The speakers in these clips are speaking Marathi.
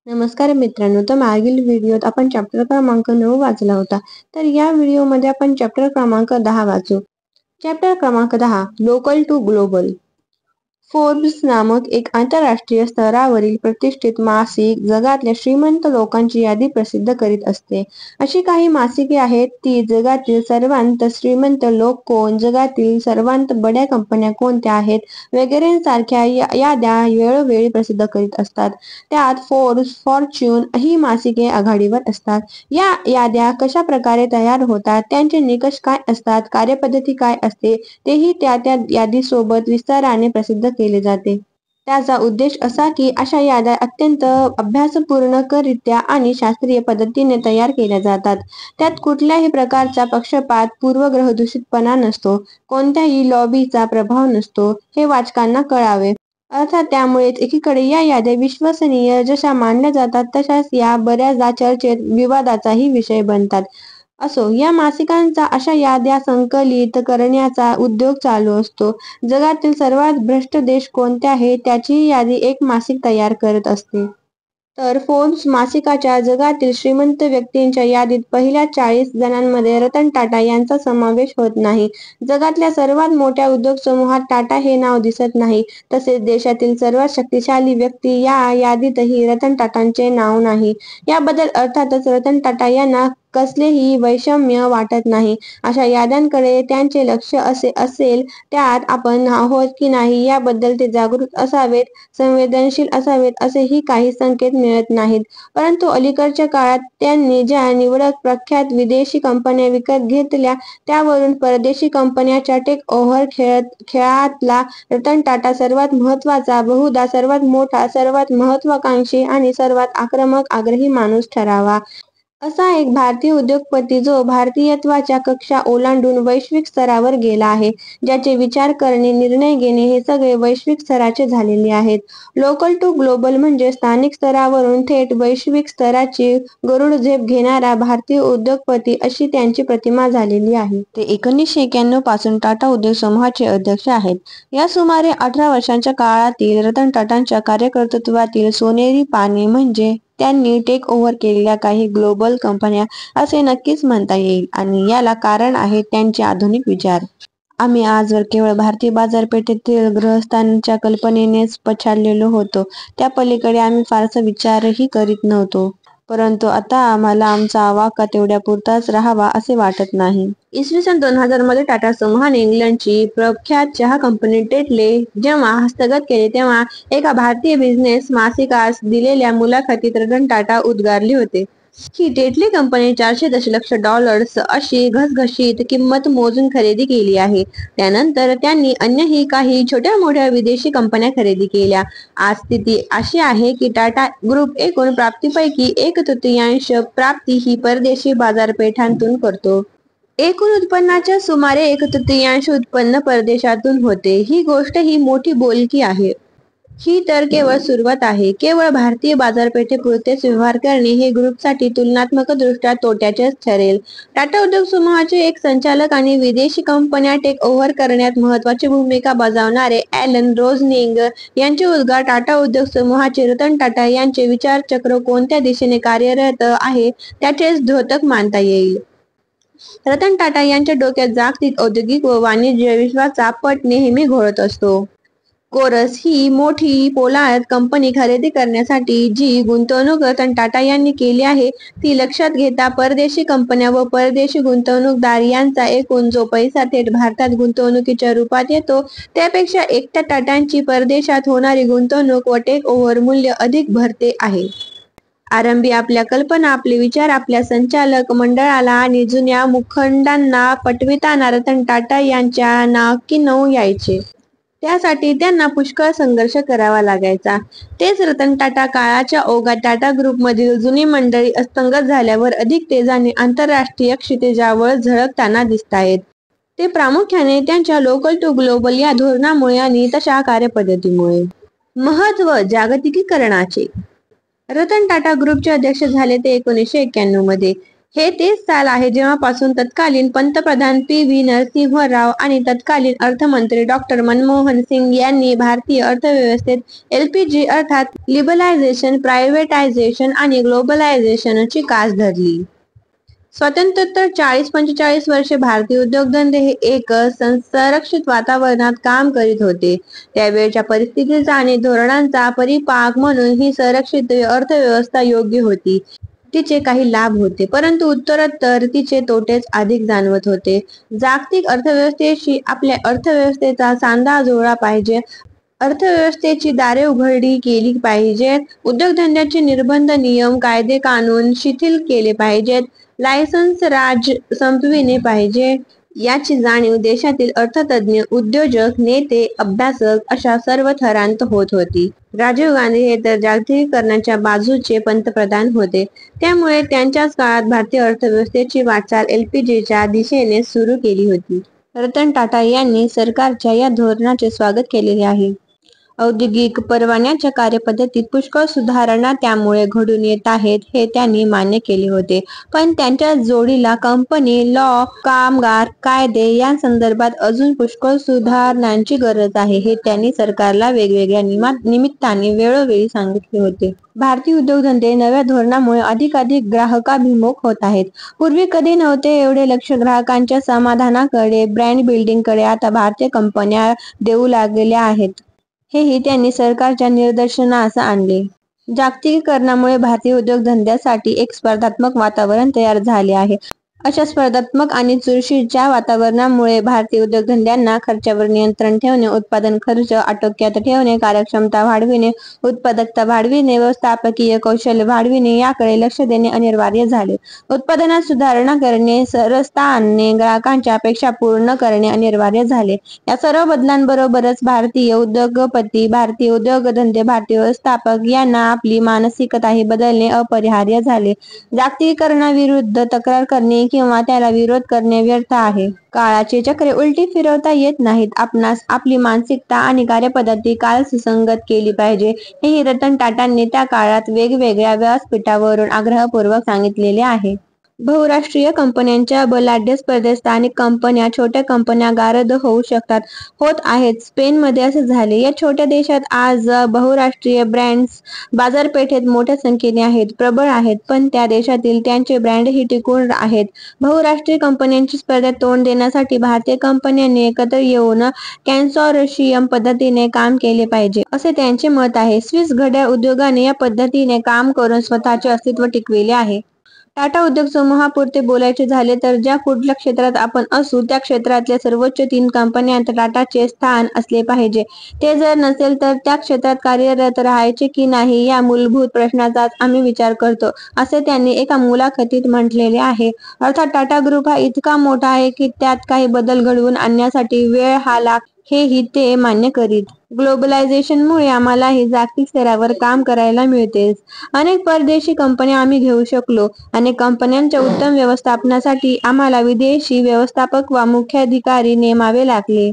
नमस्कार मित्रांनो, तर मागील व्हिडिओत आपण चॅप्टर क्रमांक 9 वाचला होता. तर या व्हिडिओमध्ये आपण चॅप्टर क्रमांक 10 वाचू. चॅप्टर क्रमांक 10, लोकल टू ग्लोबल. फोर्ब्स नामक एक आंतरराष्ट्रीय स्तरावरील प्रतिष्ठित मासिक जगातल्या श्रीमंत लोकांची यादी प्रसिद्ध करीत असते. अशी काही मासिके आहेत ती जगातील सर्वांत श्रीमंत लोक कोण, जगातील सर्वांत बड्या कंपन्या कोणत्या आहेत वगैरेंसारख्या याद्या वेळोवेळी प्रसिद्ध करीत असतात. त्यात फोर्ब्स, फॉर्च्यून ही मासिके आघाडीवर असतात. या याद्या कशा प्रकारे तयार होतात, त्यांचे निकष काय असतात, कार्यपद्धती काय असते तेही त्या त्या यादीसोबत विस्ताराने प्रसिद्ध केले जाते. त्याचा उद्देश असा की अशा याद्या अत्यंत अभ्यासपूर्णकरित्या आणि शास्त्रीय पद्धतीने तयार केल्या जातात. त्यात कुठल्याही प्रकारचा पक्षपात, पूर्वग्रहदूषितपणा नसतो, कोणत्याही लॉबीचा प्रभाव नसतो हे वाचकांना कळावे. अर्थात त्यामुळेच एकीकडे या याद्या विश्वसनीय जशा मानल्या जातात तशाच या बऱ्याचदा चर्चेत विवादाचाही विषय बनतात. असो, या मासिकांचा अशा याद्या संकलित करण्याचा उद्योग चालू असतो. जगातील सर्वात भ्रष्ट देश कोणते आहेत त्याचीही यादी एक मासिक तयार करत असते. तर फोर्ब्स मासिकाच्या जगातील श्रीमंत व्यक्तींच्या यादीत पहिल्या 40 जणांमध्ये रतन टाटा यांचा समावेश होत नाही. जगातल्या सर्वात मोठ्या उद्योग समूहात टाटा हे नाव दिसत नाही. तसेच देशातील सर्वात शक्तिशाली व्यक्ती या यादीतही रतन टाटांचे नाव नाही. याबद्दल अर्थातच रतन टाटा यांना कसलेही वैषम्य वाटत नाही. अशा याद्यांकडे त्यांचे लक्ष असेल त्यात आपण आहोत की नाही याबद्दल ते जागृत असावेत, संवेदनशील असावेत असेही काही संकेत मिळत नाहीत. परंतु अलीकडच्या काळात त्यांनी ज्या निवडक प्रख्यात विदेशी कंपन्या विकत घेतल्या त्यावरून परदेशी कंपन्यांच्या टेक ओव्हर खेळातला रतन टाटा सर्वात महत्त्वाचा, बहुधा सर्वात मोठा, सर्वात महत्त्वाकांक्षी आणि सर्वात आक्रमक आग्रही माणूस ठरावा. असा एक भारतीय उद्योगपती जो भारतीयत्वाच्या कक्षा ओलांडून वैश्विक स्तरावर गेला आहे, ज्याचे विचार करणे, निर्णय घेणे हे सगळे वैश्विक स्तराचे झालेले आहेत. लोकल टू ग्लोबल म्हणजे स्थानिक स्तरावरून थेट वैश्विक स्तराची गरुडझेप घेणारा भारतीय उद्योगपती अशी त्यांची प्रतिमा झालेली आहे. ते 1991 पासून टाटा उद्योग समूहाचे अध्यक्ष आहेत. या सुमारे 18 वर्षांच्या काळातील रतन टाटांच्या कार्यकर्तृत्वातील सोनेरी पाने म्हणजे त्यांनी टेक ओव्हर केलेल्या काही ग्लोबल कंपन्या असे नक्कीच म्हणता येईल आणि याला कारण आहे त्यांचे आधुनिक विचार. आम्ही आजवर केवळ भारतीय बाजारपेठेतील ग्रहस्थांच्या कल्पनेनेच पछाडलेलो होतो. त्या पलीकडे आम्ही फारसा विचारही करीत नव्हतो. परंतु आता आम्हाला आमचा आवाका तेवढ्यापुरताच राहावा असे वाटत नाही. इसवी सन 2000 मध्ये टाटा समूहाने इंग्लंडची प्रख्यात चहा कंपनी टेटले जेव्हा हस्तगत केले तेव्हा एका भारतीय बिझनेस मासिकास दिलेल्या मुलाखतीत रतन टाटा उद्गारले होते की टेटले कंपनी 400 दशलक्ष डॉलर्स अशी घसघशीत किंमत मोजून खरेदी केली आहे. त्यानंतर त्यांनी अन्यही काही छोट्या मोठ्या विदेशी कंपन्या खरेदी केल्या. आज स्थिती अशी आहे की टाटा ग्रुप एकूण प्राप्तीपैकी 1/3 प्राप्ती ही परदेशी बाजारपेठांतून करतो. एकूण उत्पन्नाच्या सुमारे 1/3 उत्पन्न परदेशातून होते. ही गोष्ट ही मोठी बोलकी आहे. ही तर केवळ सुरुवात आहे. केवळ भारतीय बाजारपेठेपुरतेच व्यवहार करणे हे ग्रुपसाठी तुलनात्मकदृष्ट्या तोट्याचेच ठरेल. टाटा उद्योग समूहाचे एक संचालक आणि विदेशी कंपन्या टेक ओव्हर करण्यात महत्त्वाची भूमिका बजावणारे ॲलन रोझनिंग यांचे उद्गार टाटा उद्योग समूहाचे रतन टाटा यांचे विचारचक्र कोणत्या दिशेने कार्यरत आहे त्याचेच द्योतक मानता येईल. रतन टाटा यांच्या डोक्यात जागतिक औद्योगिक व वाणिज्य विश्वाचा पट नेहमी घोळत असतो. कोरस ही मोठी पोलाद कंपनी खरेदी करण्यासाठी जी गुंतवणूक रतन टाटा यांनी केली आहे ती लक्षात घेता परदेशी कंपन्या व परदेशी गुंतवणूकदार यांचा एकूण जो पैसा थेट भारतात गुंतवणुकीच्या रूपात येतो त्यापेक्षा एकट्या टाटांची परदेशात होणारी गुंतवणूक व टेक ओव्हर मूल्य अधिक भरते आहे. आरंभी आपल्या कल्पना, आपले विचार आपल्या संचालक मंडळाला आणि जुन्या मुखंडांना पटविताना रतन टाटा यांच्या नाकी नऊ यायचे. त्यासाठी त्यांना पुष्कळ संघर्ष करावा लागायचा. तेच रतन टाटा काळाच्या ओघात टाटा ग्रुपमधील जुनी मंडळी अस्तंगत झाल्यावर अधिक तेजाने आंतरराष्ट्रीय क्षितिजावर झळकताना दिसतायत. ते प्रामुख्याने त्यांच्या लोकल टू ग्लोबल या धोरणामुळे आणि तशा कार्यपद्धतीमुळे. महत्त्व जागतिकीकरणाचे. रतन टाटा ग्रुपचे अध्यक्ष झाले ते 1991 मध्ये. हे तेच साल आहे जेव्हापासून तत्कालीन पंतप्रधान पी.व्ही. नरसिंह राव आणि तत्कालीन अर्थमंत्री डॉक्टर मनमोहन सिंग यांनी भारतीय अर्थव्यवस्थेत एलपीजी अर्थात लिबरलायझेशन, प्रायव्हेटायझेशन आणि ग्लोबलायझेशनची कास धरली. स्वातंत्र्योत्तर 40-45 वर्षे भारतीय उद्योगधंदे हे एक संरक्षित वातावरणात काम करीत होते. त्यावेळच्या परिस्थितीचा आणि धोरणांचा परिपाक म्हणून ही संरक्षित अर्थव्यवस्था योग्य होती. तिचे काही लाभ होते, परंतु उत्तरोत्तर तिचे तोटेच अधिक जाणवत होते. जागतिक अर्थव्यवस्थेशी आपल्या अर्थव्यवस्थेचा सांधा जुळला पाहिजे. अर्थव्यवस्थेची दारे उघडी केली पाहिजेत. उद्योगधंद्याचे निर्बंध, नियम, कायदे कानून शिथिल केले पाहिजेत. लायसन्स राज संपविले पाहिजे. याची जाणीव देशातील अर्थतज्ञ, उद्योजक, नेते, अभ्यासक अशा सर्व थरांत होत होती. राजीव गांधी हे तर जागतिकीकरणाच्या बाजूचे पंतप्रधान होते. त्यामुळे त्यांच्याच काळात भारतीय अर्थव्यवस्थेची वाटचाल एलपीजीच्या दिशेने सुरू केली होती. रतन टाटा यांनी सरकारच्या या धोरणाचे स्वागत केलेले आहे. औद्योगिक परवान्याच्या कार्यपद्धतीत पुष्कळ सुधारणा त्यामुळे घडून येत आहेत हे त्यांनी मान्य केले होते. पण त्यांच्या जोडीला कंपनी लॉ, कामगार कायदे यांसंदर्भात अजून पुष्कळ सुधारणांची गरज आहे हे त्यांनी सरकारला वेगवेगळ्या निमित्ताने वेळोवेळी सांगितले होते. भारतीय उद्योगधंदे नव्या धोरणामुळे अधिकाधिक ग्राहकाभिमुख होत आहेत. पूर्वी कधी नव्हते एवढे लक्ष ग्राहकांच्या समाधानाकडे, ब्रँड बिल्डिंगकडे आता भारतीय कंपन्या देऊ लागलेल्या आहेत. हेही त्यांनी सरकारच्या निदर्शनास आणले. जागतिकीकरणामुळे भारतीय उद्योगधंद्यासाठी एक स्पर्धात्मक वातावरण तयार झाले आहे. अशा स्पर्धात्मक आणि चुरशीच्या वातावरणामुळे भारतीय उद्योगधंद्यांना खर्चावर नियंत्रण ठेवणे, उत्पादन खर्च आटोक्यात ठेवणे, कार्यक्षमता वाढविणे, उत्पादकता वाढविणे, व्यवस्थापकीय कौशल्य वाढविणे याकडे लक्ष देणे अनिवार्य झाले. उत्पादनात सुधारणा करणे, सरसता आणणे, ग्राहकांच्या अपेक्षा पूर्ण करणे अनिवार्य झाले. या सर्व बदलांबरोबरच भारतीय उद्योगपती, भारतीय उद्योगधंदे, भारतीय व्यवस्थापक यांना आपली मानसिकताही बदलणे अपरिहार्य झाले. जागतिकीकरणाविरुद्ध तक्रार करणे किंवा त्याला विरोध करणे व्यर्थ आहे. काळाची चक्रे उलटी फिरवता येत नाहीत. आपणास आपली मानसिकता आणि कार्यपद्धती कालसुसंगत केली पाहिजे हेही रतन टाटांनी त्या काळात वेगवेगळ्या व्यासपीठावरून आग्रहपूर्वक सांगितलेले आहे. बहुराष्ट्रीय कंपन्यांच्या बलाढ्य स्पर्धेत स्थानिक कंपन्या, छोट्या कंपन्या गारद होऊ शकतात, होत आहेत. स्पेनमध्ये असे झाले. या छोट्या देशात आज बहुराष्ट्रीय ब्रँड्स बाजारपेठेत मोठ्या संख्येने आहेत, प्रबळ आहेत, पण त्या देशातील त्यांचे ब्रँडही टिकून आहेत. बहुराष्ट्रीय कंपन्यांची स्पर्धेत तोंड देण्यासाठी भारतीय कंपन्यांनी एकत्र येऊन कन्सॉर्शियम पद्धतीने काम केले पाहिजे, असे त्यांचे मत आहे. स्विस घड्याळ उद्योगाने या पद्धतीने काम करून स्वतःचे अस्तित्व टिकविले आहे. टाटा उद्योग समूहापुरते बोलायचे झाले तर ज्या कुठल्या क्षेत्रात आपण असू त्या क्षेत्रातल्या सर्वोच्च 3 कंपन्यांत टाटाचे स्थान असले पाहिजे. ते जर नसेल तर त्या क्षेत्रात कार्यरत राहायचे की नाही या मूलभूत प्रश्नाचाच आम्ही विचार करतो, असे त्यांनी एका मुलाखतीत म्हटलेले आहे. अर्थात टाटा ग्रुप हा इतका मोठा आहे की त्यात काही बदल घडवून आणण्यासाठी वेळ हा लागतो हेही ते मान्य करीत. ग्लोबलायझेशनमुळे आम्हालाही जागतिक स्तरावर काम करायला मिळतेच. अनेक परदेशी कंपन्या आम्ही घेऊ शकलो. अनेक कंपन्यांच्या उत्तम व्यवस्थापनासाठी आम्हाला विदेशी व्यवस्थापक वा मुख्याधिकारी नेमावे लागले.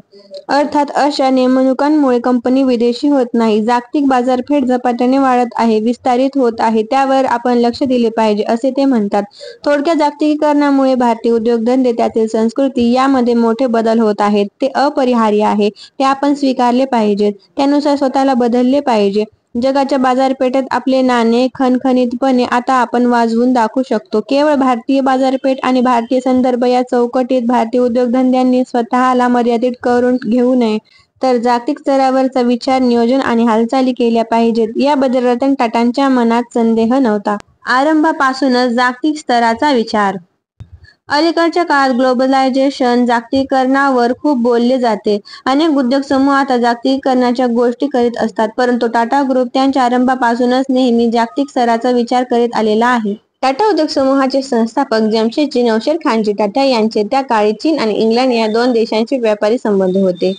अर्थात अशा नेमणुकांमुळे कंपनी विदेशी होत नाही. जागतिक बाजारपेठ झपाट्याने वाढत आहे, विस्तारित होत आहे, त्यावर आपण लक्ष दिले पाहिजे, असे ते म्हणतात. थोडक्यात जागतिकीकरणामुळे भारतीय उद्योगधंदे, त्यातील संस्कृती यामध्ये मोठे बदल होत आहेत. ते अपरिहार्य आहे. ते आपण स्वीकारले पाहिजेत. त्यानुसार स्वतःला बदलले पाहिजे. जगाच्या बाजारपेठेत आपले नाणे खणखणीतपणे आता आपण वाजवून दाखवू शकतो. केवळ भारतीय बाजारपेठ आणि भारतीय संदर्भ या चौकटीत भारतीय उद्योगधंद्यांनी स्वतःला मर्यादित करून घेऊ नये, तर जागतिक स्तरावरचा विचार, नियोजन आणि हालचाली केल्या पाहिजेत. याबद्दल रतन टाटांच्या मनात संदेह नव्हता. आरंभापासूनच जागतिक स्तराचा विचार. अलीकडच्या काळात ग्लोबलायझेशन, जागतिकीकरणावर खूप बोलले जाते. अनेक उद्योग समूह आता जागतिकीकरणाच्या गोष्टी करीत असतात, परंतु टाटा ग्रुप त्यांच्या आरंभापासूनच नेहमी जागतिक स्तराचा विचार करीत आलेला आहे. टाटा उद्योग समूहाचे संस्थापक जमशेदजी नौशेरखानजी टाटा यांचे त्या काळी चीन आणि इंग्लंड या 2 देशांशी व्यापारी संबंध होते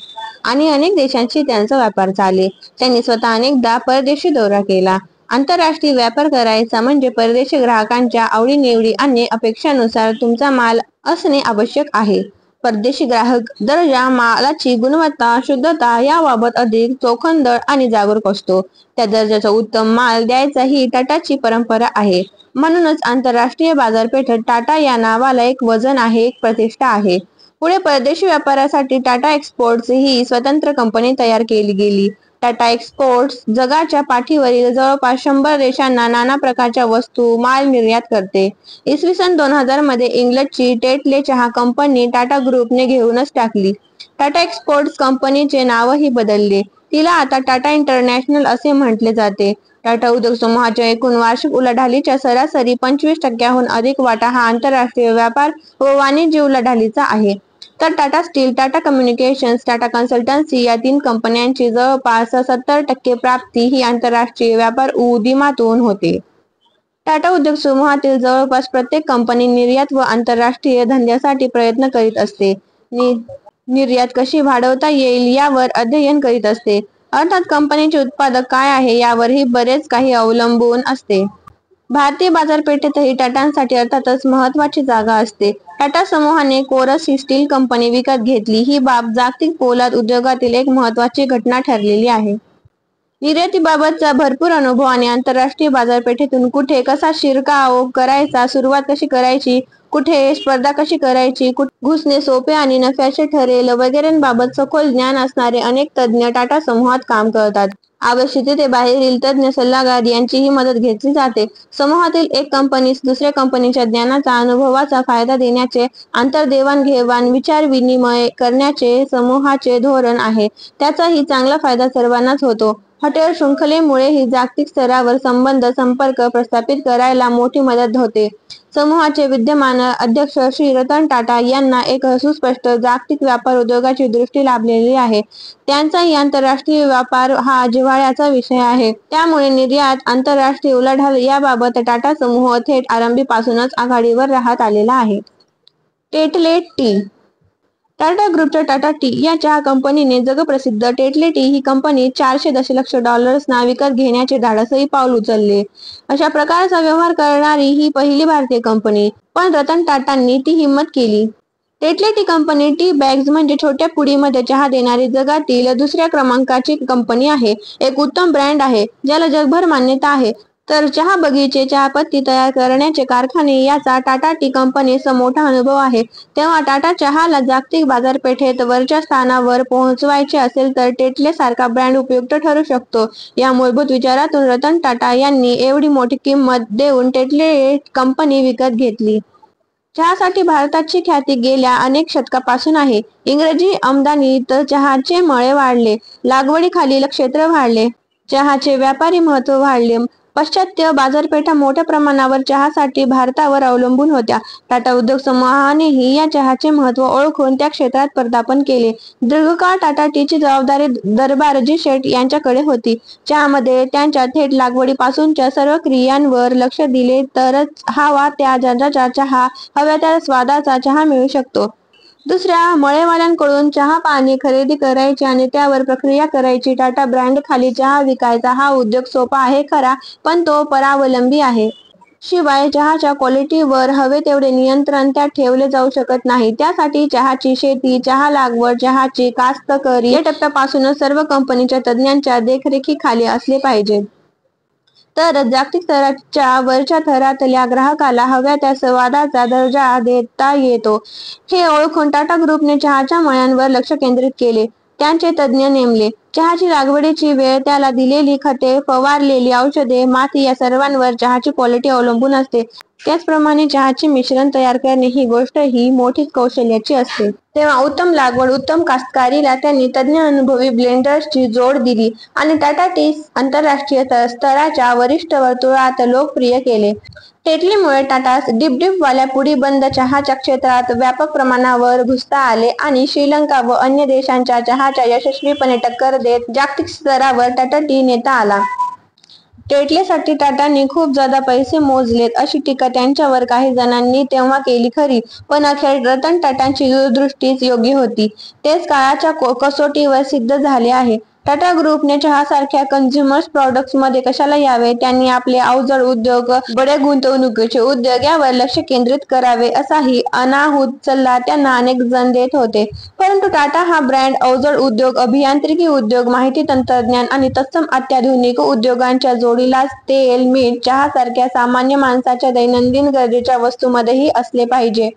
आणि अनेक देशांशी त्यांचा व्यापार चाले. त्यांनी स्वतः अनेकदा परदेशी दौरा केला. आंतरराष्ट्रीय व्यापार करायचा म्हणजे परदेशी ग्राहकांच्या आवडीनिवडी आणि अपेक्षांनुसार तुमचा माल असणे आवश्यक आहे. परदेशी ग्राहक दर्जा, मालाची गुणवत्ता, शुद्धता याबाबत अधिक चोखंदळ आणि जागरूक असतो. त्या दर्जाचा उत्तम माल द्यायचा ही टाटाची परंपरा आहे. म्हणूनच आंतरराष्ट्रीय बाजारपेठेत टाटा या नावाला एक वजन आहे, एक प्रतिष्ठा आहे. पुढे परदेशी व्यापारासाठी टाटा एक्सपोर्ट्स ही स्वतंत्र कंपनी तयार केली गेली. टाटा एक्सपोर्ट्स जगाच्या पाठीवरील जवळपास 100 देशांना नाना प्रकारच्या वस्तू, माल निर्यात करते. इसवी सन 2000 मध्ये इंग्लंडची टेटले चहा कंपनी टाटा ग्रुपने घेऊनच टाकली. टाटा एक्सपोर्ट्स कंपनीचे नावही बदलले. तिला आता टाटा इंटरनॅशनल असे म्हटले जाते. टाटा उद्योग समूहाच्या एकूण वार्षिक उलाढालीच्या सरासरी 25% अधिक वाटा हा आंतरराष्ट्रीय व्यापार व वाणिज्य उलाढालीचा आहे. तर Tata steel, Tata communications, Tata consultancy या 3 कंपन्यांची जवळपास 70% प्राप्ती ही आंतरराष्ट्रीय व्यापार उदीमातून होते. टाटा उद्योग समूहातील जवळपास प्रत्येक कंपनी निर्यात व आंतरराष्ट्रीय धंद्यासाठी प्रयत्न करीत असते. निर्यात कशी वाढवता येईल यावर अध्ययन करीत असते. अर्थात कंपनीचे उत्पादक काय आहे यावरही बरेच काही अवलंबून असते. भारतीय बाजारपेठेतही टाटांसाठी अर्थातच महत्त्वाची जागा असते. टाटा समूहाने कोरस ही स्टील कंपनी विकत घेतली. ही बाब जागतिक पोलाद उद्योगातील एक महत्त्वाची घटना ठरलेली आहे. निर्यातीबाबतचा भरपूर अनुभव आणि आंतरराष्ट्रीय बाजारपेठेतून कुठे कसा शिरकाव करायचा, सुरुवात कशी करायची, कुठे स्पर्धा कशी करायची, घुसणे सोपे आणि नफ्याचे ठरेल वगैरेंबाबत सखोल ज्ञान असणारे अनेक तज्ज्ञ टाटा समूहात काम करतात. आवश्यक तेथे बाहेरील तज्ज्ञ सल्लागार यांचीही मदत घेतली जाते. समूहातील एक कंपनीस दुसऱ्या कंपनीच्या ज्ञानाचा, अनुभवाचा फायदा देण्याचे, आंतरदेवाणघेवाण, विचारविनिमय करण्याचे समूहाचे धोरण आहे. त्याचाही चांगला फायदा सर्वांनाच होतो. हॉटेल शृंखलेमुळेही जागतिक स्तरावर संबंध, संपर्क प्रस्थापित करायला मोठी मदत होते. समूहाचे विद्यमान अध्यक्ष श्री रतन टाटा यांना एक सुस्पष्ट जागतिक व्यापार उद्योगाची दृष्टी लाभलेली आहे. त्यांचाही आंतरराष्ट्रीय व्यापार हा जिव्हाळ्याचा विषय आहे. त्यामुळे निर्यात, आंतरराष्ट्रीय उलाढाल याबाबत टाटा समूह थेट आरंभीपासूनच आघाडीवर राहत आलेला आहे. Tetley T. टाटा ग्रुपच्या टाटा टी या चहा कंपनीने जगप्रसिद्ध टेटले टी ही कंपनी $400 दशलक्ष ना विकत घेण्याचे धाडसही पाऊल उचलले. अशा प्रकारचा व्यवहार करणारी ही पहिली भारतीय कंपनी. पण रतन टाटांनी ती हिंमत केली. Tetley T company tea bags म्हणजे छोट्या पुडीमध्ये चहा देणारी जगातील दुसऱ्या क्रमांकाची कंपनी आहे. एक उत्तम ब्रँड आहे ज्याला जगभर मान्यता आहे. तर चहा बगीचे, चहापत्ती तयार करण्याचे कारखाने याचा टाटा टी कंपनीस मोठा अनुभव आहे. तेव्हा टाटा चहाला जागतिक बाजारपेठेत वरच्या स्थानावर पोहोचवायचे असेल तर टेटले सारखा ब्रँड उपयुक्त ठरू शकतो. या मूलभूत विचारातून रतन टाटा यांनी एवढी मोठी किंमत देऊन टेटले कंपनी विकत घेतली. चहासाठी भारताची ख्याती गेल्या अनेक शतकापासून आहे. इंग्रजी आमदानीत चहाचे मळे वाढले, लागवडीखालील क्षेत्र वाढले, चहाचे व्यापारी महत्त्व वाढले. पाश्चात्य बाजारपेठा मोठ्या प्रमाणावर चहासाठी भारतावर अवलंबून होत्या. टाटा उद्योग समूहानेही या चहाचे महत्त्व ओळखून त्या क्षेत्रात पदार्पण केले. दीर्घकाळ टाटा टीची जबाबदारी दरबारजी शेठ यांच्याकडे होती. चहामध्ये त्यांच्या थेट लागवडीपासूनच्या सर्व क्रियांवर लक्ष दिले तरच हवा त्या दर्जाचा चहा, हव्या त्या स्वादाचा चहा मिळू शकतो. दुसऱ्या मळेवाल्यांकडून चहा पाने खरेदी करायची आणि त्यावर प्रक्रिया करायची. टाटा ब्रँड खाली चहा विकायचा हा उद्योग सोपा आहे खरा, पण तो परावलंबी आहे. शिवाय चहाच्या क्वालिटीवर हवे तेवढे नियंत्रण त्यात ठेवले जाऊ शकत नाही. त्यासाठी चहाची शेती, चहा लागवड, चहाची कास्तकरी या टप्प्यापासूनच सर्व कंपनीच्या तज्ज्ञांच्या देखरेखीखाली असले पाहिजे. तरच जागतिक स्तराच्या वरच्या थरातल्या ग्राहकाला हव्या त्या स्वादाचा दर्जा देता येतो. हे ओळखून टाटा ग्रुपने चहाच्या मळ्यांवर लक्ष केंद्रित केले. त्यांचे तज्ज्ञ नेमले. चहाची लागवडीची वेळ, त्याला दिलेली खते, फवारलेली औषधे, माती या सर्वांवर चहाची क्वालिटी अवलंबून असते. त्याचप्रमाणे चहाचे मिश्रण तयार करणे ही गोष्ट ही मोठीच कौशल्याची असते. तेव्हा उत्तम लागवड, उत्तम कास्तकारीला त्यांनी तज्ज्ञ अनुभवी ब्लेंडर्सची जोड दिली आणि टाटा टी आंतरराष्ट्रीय स्तराच्या वरिष्ठ वर्तुळात लोकप्रिय केले. टेटलेमुळे टाटास डिपवाल्या पुडीबंद चहाच्या क्षेत्रात व्यापक प्रमाणावर घुसता आले आणि श्रीलंका व अन्य देशांच्या चहाच्या यशस्वीपणे टक्कर देत जागतिक स्तरावर टाटा टी नेता आला. टेटलेसाठी टाटांनी खूप जादा पैसे मोजलेत अशी टीका त्यांच्यावर काही जणांनी तेव्हा केली खरी, पण अखेर रतन टाटांची दूरदृष्टीच योग्य होती. तेच काळाच्या कसोटीवर सिद्ध झाले आहे. टाटा ग्रुपने चहासारख्या कन्झ्युमर्स प्रॉडक्ट्स मध्ये कशाला यावे, त्यांनी आपले अवजड उद्योग, बडे गुंतवणुकीचे उद्योग यावर लक्ष केंद्रित करावे असाही अनाहूत सल्ला त्यांना अनेक जण देत होते. परंतु टाटा हा ब्रँड अवजड उद्योग, अभियांत्रिकी उद्योग, माहिती तंत्रज्ञान आणि तत्सम अत्याधुनिक उद्योगांच्या जोडीलाच तेल, मीठ, चहासारख्या सामान्य माणसाच्या दैनंदिन गरजेच्या वस्तूंमध्येही असले पाहिजे.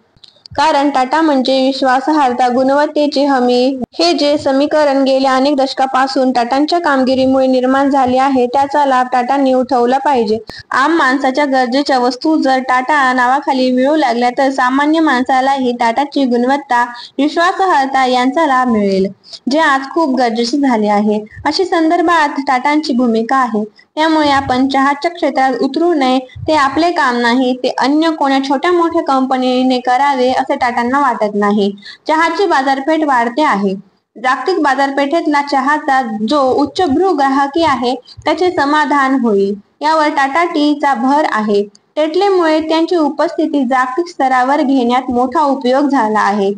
कारण टाटा म्हणजे विश्वासार्हता, गुणवत्तेची हमी हे जे समीकरण गेल्या अनेक दशकांपासून टाटांच्या कामगिरीमुळे निर्माण झाले आहे, त्याचा लाभ टाटांनी उठवला पाहिजे. आम माणसाच्या गरजेच्या वस्तू जर टाटा नावाखाली मिळू लागल्या तर सामान्य माणसालाही टाटाची गुणवत्ता, विश्वासार्हता यांचा लाभ मिळेल, जे आज खूप गरजेचे झाले आहे. अशी संदर्भात टाटांची भूमिका आहे. त्यामुळे आपण चहाच्या क्षेत्रात उतरू नये. ते आपले काम नाही, ते अन्य कोण्या छोट्या मोठ्या कंपनीने करावे असे टाटांना वाटत नाही. चहाची बाजारपेठ वाढते आहे. जागतिक बाजारपेठेतला चहाचा जो उच्चभ्रू ग्राहकी आहे, त्याचे समाधान होईल यावर टाटा टीचा भर आहे. टेटलेमुळे त्यांची उपस्थिती जागतिक स्तरावर घेण्यात मोठा उपयोग झाला आहे.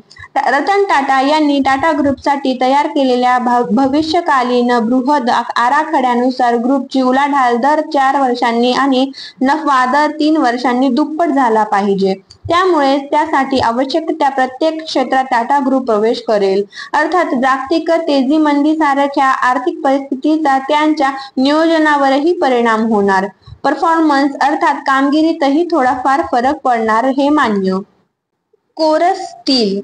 रतन टाटा यांनी टाटा ग्रुपसाठी तयार केलेल्या भविष्यकालीन बृहद आराखड्यानुसार ग्रुपची उलाढाल दर 4 वर्षांनी आणि नफा दर 3 वर्षांनी दुप्पट झाला पाहिजे. त्यामुळे त्यासाठी आवश्यक त्या प्रत्येक क्षेत्रात टाटा ग्रुप प्रवेश करेल. अर्थात जागतिक तेजीमंदीसारख्या आर्थिक परिस्थितीचा त्यांच्या नियोजनावरही परिणाम होणार. परफॉर्मन्स अर्थात कामगिरीतही थोडाफार फरक पडणार हे मान्य. Corus steel.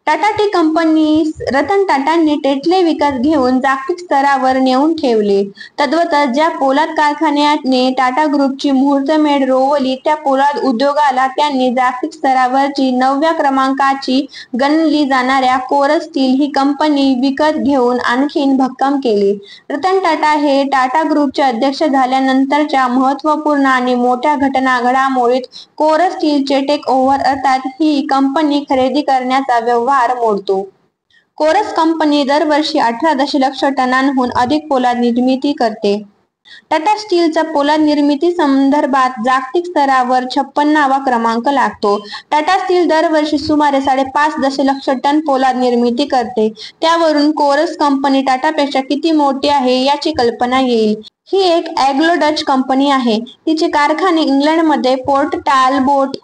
Tata tea company Ratan टाटांनी टेटले विकत घेऊन जागतिक स्तरावर नेऊन ठेवले. तद्वतच ज्या पोलाद कारखान्याने टाटा ग्रुपची मुहूर्तमेढ रोवली, त्या पोलाद उद्योगाला त्यांनी जागतिक स्तरावरची 9व्या क्रमांकाची गणली जाणाऱ्या कोरस स्टील ही कंपनी विकत घेऊन आणखीन भक्कम केले. रतन टाटा हे टाटा ग्रुपचे अध्यक्ष झाल्यानंतरच्या महत्त्वपूर्ण आणि मोठ्या घडामोडीत कोरस स्टीलचे टेक ओव्हर अर्थात ही कंपनी खरेदी करण्याचा व्यवहार मोडतो. कोरस कंपनी दरवर्षी 18 दशलक्ष टनांहून अधिक पोलाद निर्मिती करते. टाटा स्टीलचा पोलाद निर्मिती संदर्भात जागतिक स्तरावर 56वा क्रमांक लागतो. टाटा स्टील दरवर्षी सुमारे 5.5 दशलक्ष टन पोलाद निर्मिती करते. त्यावरून कोरस कंपनी टाटापेक्षा किती मोठी आहे याची कल्पना येईल. ही एक अँग्लो डच कंपनी आहे. तिचे कारखाने इंग्लंडमध्ये Port Talbot,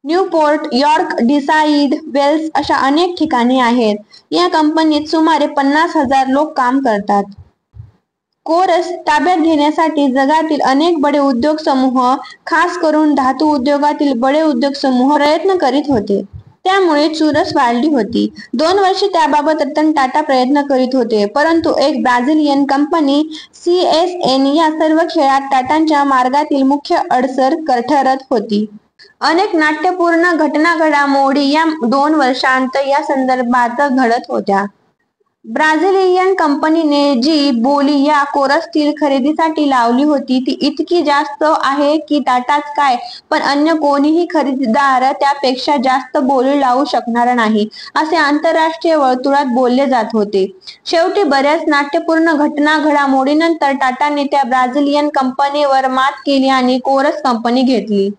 Newport, York, Deeside, Wales अशा अनेक ठिकाणी आहेत. या कंपनीत सुमारे 50,000 लोक काम करतात. कोरस ताब्यात घेण्यासाठी जगातील अनेक बडे उद्योग समूह, खास करून धातू उद्योगातील बडे उद्योग समूह प्रयत्न करीत होते. त्यामुळे चुरस वाढली होती. 2 वर्षे त्याबाबत रतन टाटा प्रयत्न करीत होते. परंतु एक ब्राझिलियन कंपनी CSN या सर्व खेळात टाटांच्या मार्गातील मुख्य अडसर ठरत होती. अनेक नाट्यपूर्ण घडामोडी या 2 वर्षांत या संदर्भात घडत होत्या. ब्राझिलियन कंपनीने जी बोली या कोरस स्टील खरेदीसाठी लावली होती, ती इतकी जास्त आहे की टाटाच काय, पण अन्य कोणीही खरेदीदार त्यापेक्षा जास्त बोली लावू शकणार नाही, असे आंतरराष्ट्रीय वर्तुळात बोलले जात होते. शेवटी बऱ्याच नाट्यपूर्ण घडामोडीनंतर टाटाने त्या ब्राझिलियन कंपनीवर मात केली आणि कोरस कंपनी घेतली.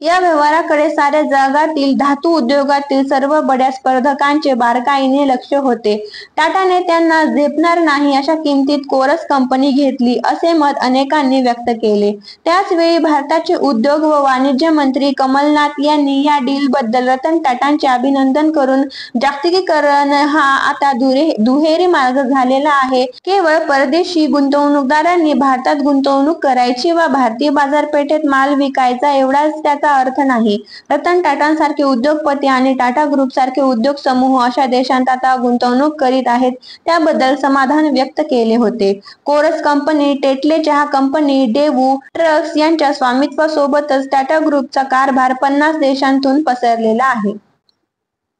या व्यवहाराकडे साऱ्या जगातील धातू उद्योगातील सर्व बड्या स्पर्धकांचे बारकाईने लक्ष होते. टाटाने त्यांना झेपणार नाही अशा किमतीत कोरस कंपनी घेतली, असे मत अनेकांनी व्यक्त केले. त्याच वेळी भारताचे उद्योग व वाणिज्य मंत्री कमलनाथ यांनी या डीलबद्दल रतन टाटांचे अभिनंदन करून जागतिकीकरण हा आता दुहेरी मार्ग झालेला आहे. केवळ परदेशी गुंतवणूकदारांनी भारतात गुंतवणूक करायची व भारतीय बाजारपेठेत माल विकायचा एवढाच त्याचा अर्थ नाही. रतन टाटांसारखे उद्योगपती आणि टाटा ग्रुप सारखे उद्योग समूह अशा देशांत आता गुंतवणूक करीत आहेत, त्याबद्दल समाधान व्यक्त केले होते. कोरस कंपनी, टेटले चहा कंपनी, डेवू ट्रक्स यांच्या स्वामित्वासोबतच टाटा ग्रुपचा कारभार 50 देशांतून पसरलेला आहे.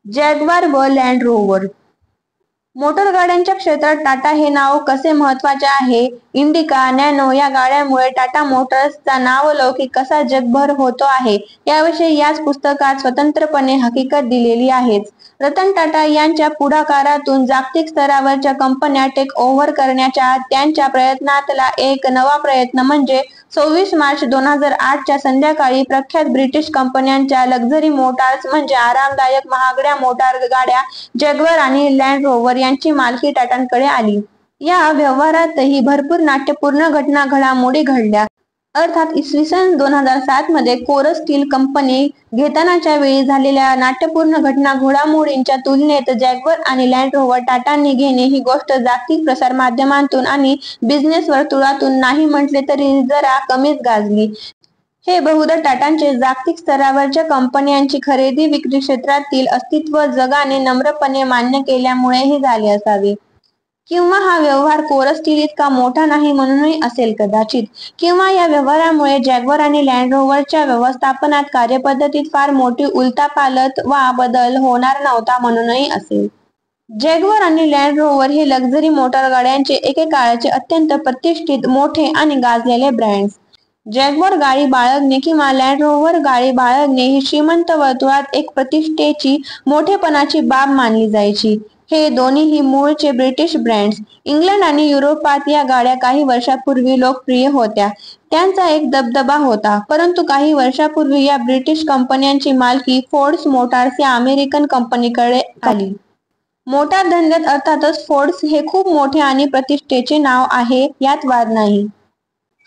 जॅग्वार व लँड रोव्हर. मोटरगाड्यांच्या क्षेत्रात टाटा हे नाव कसे महत्त्वाचे आहे? इंडिका, नॅनो या गाड्यांमुळे टाटा मोटर्सचा नावलौकिक कसा जगभर होतो आहे, याविषयी याच पुस्तकात स्वतंत्रपणे हकीकत दिलेली आहेच. रतन टाटा यांच्या पुढाकारातून जागतिक स्तरावरच्या कंपन्या टेक ओव्हर करण्याच्या त्यांच्या प्रयत्नातला एक नवा प्रयत्न म्हणजे 26 मार्च 2008 च्या संध्याकाळी प्रख्यात ब्रिटिश कंपन्यांच्या लक्झरी मोटार्स म्हणजे आरामदायक, महागड्या मोटार गाड्या जॅग्वार आणि लँड रोव्हर यांची मालकी टाटांकडे आली. या व्यवहारातही भरपूर नाट्यपूर्ण घडामोडी घडल्या. अर्थात इसवी सन 2007 मध्ये कोरस स्टील कंपनी घेतानाच्या वेळी झालेल्या नाट्यपूर्ण घडामोडींच्या तुलनेत जॅग्वार आणि लँड रोव्हर टाटांनी घेणे ही गोष्ट जागतिक प्रसार माध्यमांतून आणि बिझनेस वर्तुळातून नाही म्हटले तरी जरा कमीच गाजली. हे बहुधा टाटांचे जागतिक स्तरावरच्या कंपन्यांची खरेदी विक्री क्षेत्रातील अस्तित्व जगाने नम्रपणे मान्य केल्यामुळेही झाले असावे. किंवा हा व्यवहार कोरस स्टील इतका मोठा नाही म्हणूनही असेल कदाचित. किंवा या व्यवहारामुळे जॅग्वार आणि लँड रोव्हरच्या व्यवस्थापनात कार्यपद्धतीत फार मोठी उलथापालथ वा बदल होणार नव्हता म्हणूनही असेल. जॅग्वार आणि लँड रोव्हर हे लक्झरी मोटार गाड्यांचे एकेकाळचे अत्यंत प्रतिष्ठित, मोठे आणि गाजलेले ब्रँड्स. जॅग्वार गाडी बाळगणे किंवा लँड रोव्हर गाडी बाळगणे ही श्रीमंत वर्तुळात एक प्रतिष्ठेची, मोठेपणाची बाब मानली जायची. हे दोन्हीही मूळचे ब्रिटिश ब्रँड्स. इंग्लंड आणि युरोपात या गाड्या काही वर्षापूर्वी लोकप्रिय होत्या. त्यांचा एक दबदबा होता. परंतु काही वर्षापूर्वी या ब्रिटिश कंपन्यांची मालकी फोर्ड्स मोटार्स या अमेरिकन कंपनीकडे आली. मोटार धंद्यात अर्थातच फोर्ड्स हे खूप मोठे आणि प्रतिष्ठेचे नाव आहे, यात वाद नाही.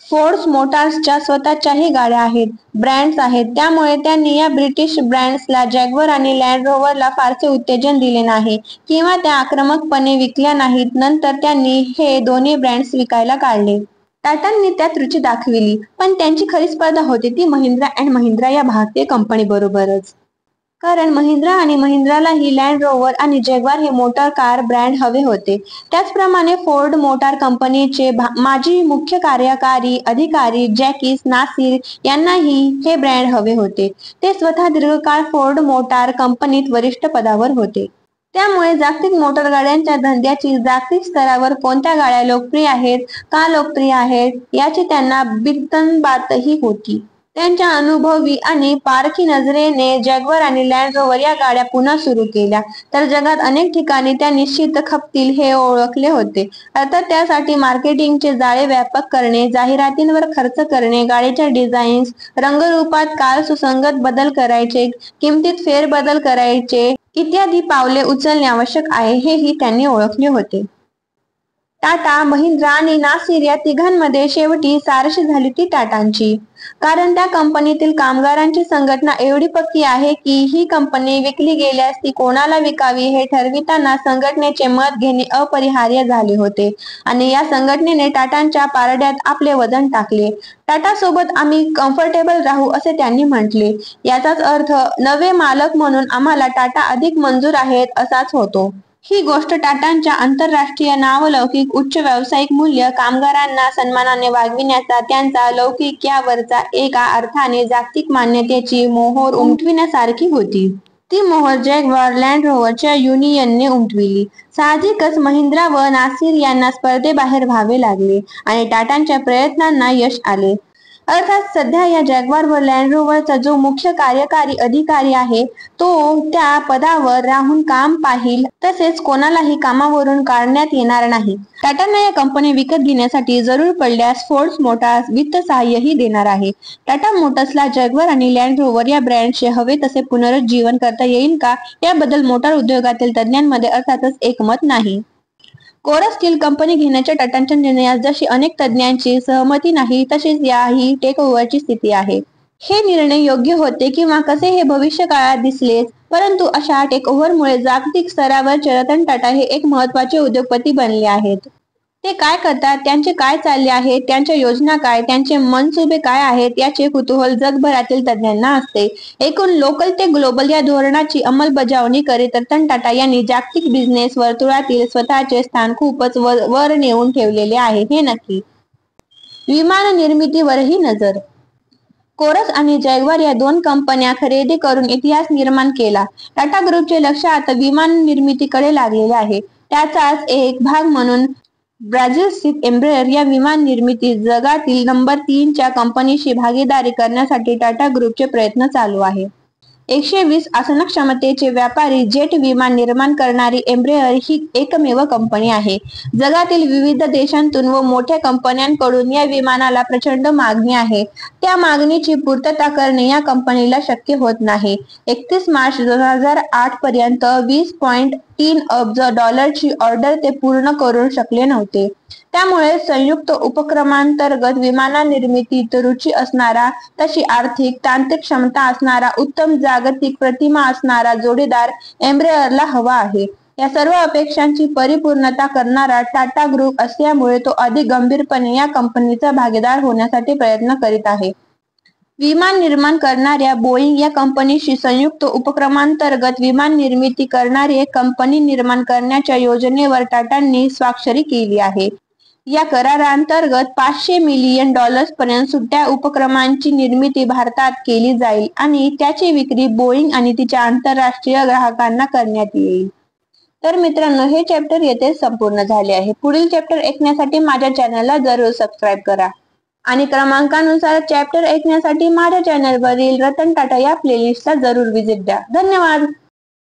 फोर्ड्स मोटार्सच्या स्वतःच्याही गाड्या आहेत, ब्रँड्स आहेत. त्यामुळे त्यांनी या ब्रिटिश ब्रँड्सला जॅग्वार आणि लँड रोव्हरला फारसे उत्तेजन दिले नाही किंवा त्या आक्रमकपणे विकल्या नाहीत. नंतर त्यांनी हे दोन्ही ब्रँड्स विकायला काढले. टाटांनी त्यात रुची दाखविली, पण त्यांची खरी स्पर्धा होती ती महिंद्रा अँड महिंद्रा या भारतीय कंपनीबरोबरच. कारण महिंद्रा आणि महिंद्रालाही लँड रोव्हर आणि जॅग्वार हे मोटार कार ब्रँड हवे होते. त्याचप्रमाणे फोर्ड मोटार कंपनीचे माजी मुख्य कार्यकारी अधिकारी जॅकी नासिर यांनाही हे ब्रँड हवे होते. ते स्वतः दीर्घकाळ फोर्ड मोटार कंपनीत वरिष्ठ पदावर होते. त्यामुळे जागतिक मोटार गाड्यांच्या धंद्याची जागतिक स्तरावर कोणत्या गाड्या लोकप्रिय आहेत, का लोकप्रिय आहेत याची त्यांना बिनतंबातही होती. त्यांच्या अनुभवी आणि पारखी नजरेने जॅग्वार आणि लँड रोव्हर या गाड्या पुन्हा सुरू केल्या तर जगात अनेक ठिकाणी त्या निश्चित खपतील हे ओळखले होते. अर्थात त्यासाठी मार्केटिंगचे जाळे व्यापक करणे, जाहिरातींवर खर्च करणे, गाडीच्या डिझाईन्स, रंगरूपात काल सुसंगत बदल करायचे, किमतीत फेरबदल करायचे इत्यादी पावले उचलणे आवश्यक आहे हेही त्यांनी ओळखले होते. टाटा, महिंद्रा आणि नासिर या तिघांमध्ये शेवटी सारशी झाली ती टाटांची. कारण त्या कंपनीतील कामगारांची संघटना एवढी पक्की आहे की ही कंपनी विकली गेल्यास ती कोणाला विकावी हे ठरविताना संघटनेचे मत घेणे अपरिहार्य झाले होते. आणि या संघटनेने टाटांच्या पारड्यात आपले वजन टाकले. टाटा सोबत आम्ही कम्फर्टेबल राहू असे त्यांनी म्हटले. याचाच अर्थ नवे मालक म्हणून आम्हाला टाटा अधिक मंजूर आहेत असाच होतो. ही गोष्ट टाटांच्या आंतरराष्ट्रीय नावलौकिक उच्च व्यावसायिक मूल्य, कामगारांना सन्मानाने वागविण्याचा त्यांचा लौकिक यावरचा एका अर्थाने जागतिक मान्यतेची मोहोर उमटविण्यासारखी होती. ती मोहोर जॅग्वार लँड रोव्हरच्या युनियनने उमटविली. साहजिकच महिंद्रा व नासिर यांना स्पर्धेबाहेर व्हावे लागले आणि टाटांच्या प्रयत्नांना यश आले. अर्थात सध्या या जॅग्वार व लँड रोव्हरचा जो मुख्य कार्यकारी अधिकारी आहे तो त्या पदावर राहून काम पाहिल, तसेच कोणालाही कामावरून काढण्यात येणार नाही. टाटांना या कंपनी विकत घेण्यासाठी जरूर पडल्यास फोर्ड्स मोटार्स वित्त सहाय्यही देणार आहे. टाटा मोटर्सला जॅग्वार आणि लँड रोव्हर या ब्रँडचे हवे तसे पुनरुज्जीवन करता येईल का याबद्दल मोटार उद्योगातील तज्ज्ञांमध्ये अर्थातच एकमत नाही. कोरस स्टील कंपनी घेण्याच्या टाटांच्या निर्णयास जशी अनेक तज्ज्ञांची सहमती नाही तशीच याही टेक ओव्हरची स्थिती आहे. हे निर्णय योग्य होते किंवा कसे हे भविष्य काळात दिसलेच, परंतु अशा टेक ओव्हरमुळे जागतिक स्तरावरचे रतन टाटा हे एक महत्त्वाचे उद्योगपती बनले आहेत. ते काय करतात, त्यांचे काय चालले आहे, त्यांच्या योजना काय, त्यांचे मनसुबे काय आहेत याचे कुतूहल जगभरातील तज्ज्ञांना असते. एकूण लोकल ते ग्लोबल या धोरणाची अंमलबजावणी करीत रतन टाटा यांनी जागतिक बिझनेस वर्तुळातील स्वतःचे स्थान खूपच वर नेऊन ठेवलेले आहे हे नक्की. विमान निर्मितीवरही नजर. कोरस आणि जॅग्वार या दोन कंपन्या खरेदी करून इतिहास निर्माण केला. टाटा ग्रुपचे लक्ष आता विमान निर्मितीकडे लागलेले आहे. त्याचाच एक भाग म्हणून ब्राझील स्थित एम्ब्रेयर या विमान निर्मितीत जगातील नंबर 3 च्या कंपनीशी भागीदारी करण्यासाठी टाटा ग्रुपचे प्रयत्न चालू आहे. 120 आसन क्षमतेचे व्यापारी जेट विमान निर्माण करणारी एम्ब्रेअर ही एकमेव कंपनी आहे. जगातील विविध देशांतून व मोठ्या कंपन्यांकडून या विमानाला प्रचंड मागणी आहे. त्या मागणीची पूर्तता करणे या कंपनीला शक्य होत नाही. 31 मार्च 2008 पर्यंत 20.3 अब्ज डॉलरची ऑर्डर ते पूर्ण करू शकले नव्हते. त्यामुळे संयुक्त उपक्रमांतर्गत विमाननिर्मितीत रुची असणारा, तशी आर्थिक तांत्रिक क्षमता असणारा, उत्तम जागतिक प्रतिमा असणारा जोडीदार एम्ब्रेअरला हवा आहे. या सर्व अपेक्षांची परिपूर्णता करणारा टाटा ग्रुप असल्यामुळे तो अधिक गंभीरपणे या कंपनीचा भागीदार होण्यासाठी प्रयत्न करीत आहे. विमान निर्माण करणाऱ्या बोईंग या कंपनीशी संयुक्त उपक्रमांतर्गत विमान निर्मिती करणारी एक कंपनी निर्माण करण्याच्या योजनेवर टाटांनी स्वाक्षरी केली आहे. या करारांतर्गत $500 मिलियन पर्यंत सुट्या उपक्रमांची निर्मिती भारतात केली जाईल आणि त्याची विक्री बोईंग आणि तिच्या आंतरराष्ट्रीय ग्राहकांना करण्यात येईल. तर मित्रांनो, हे चॅप्टर येथे संपूर्ण झाले आहे. पुढील चॅप्टर ऐकण्यासाठी माझ्या चॅनलला जरूर सबस्क्राईब करा आणि क्रमांकानुसार चॅप्टर ऐकण्यासाठी माझ्या चॅनलवरील रतन टाटा या प्लेलिस्टला जरूर व्हिजिट द्या. धन्यवाद.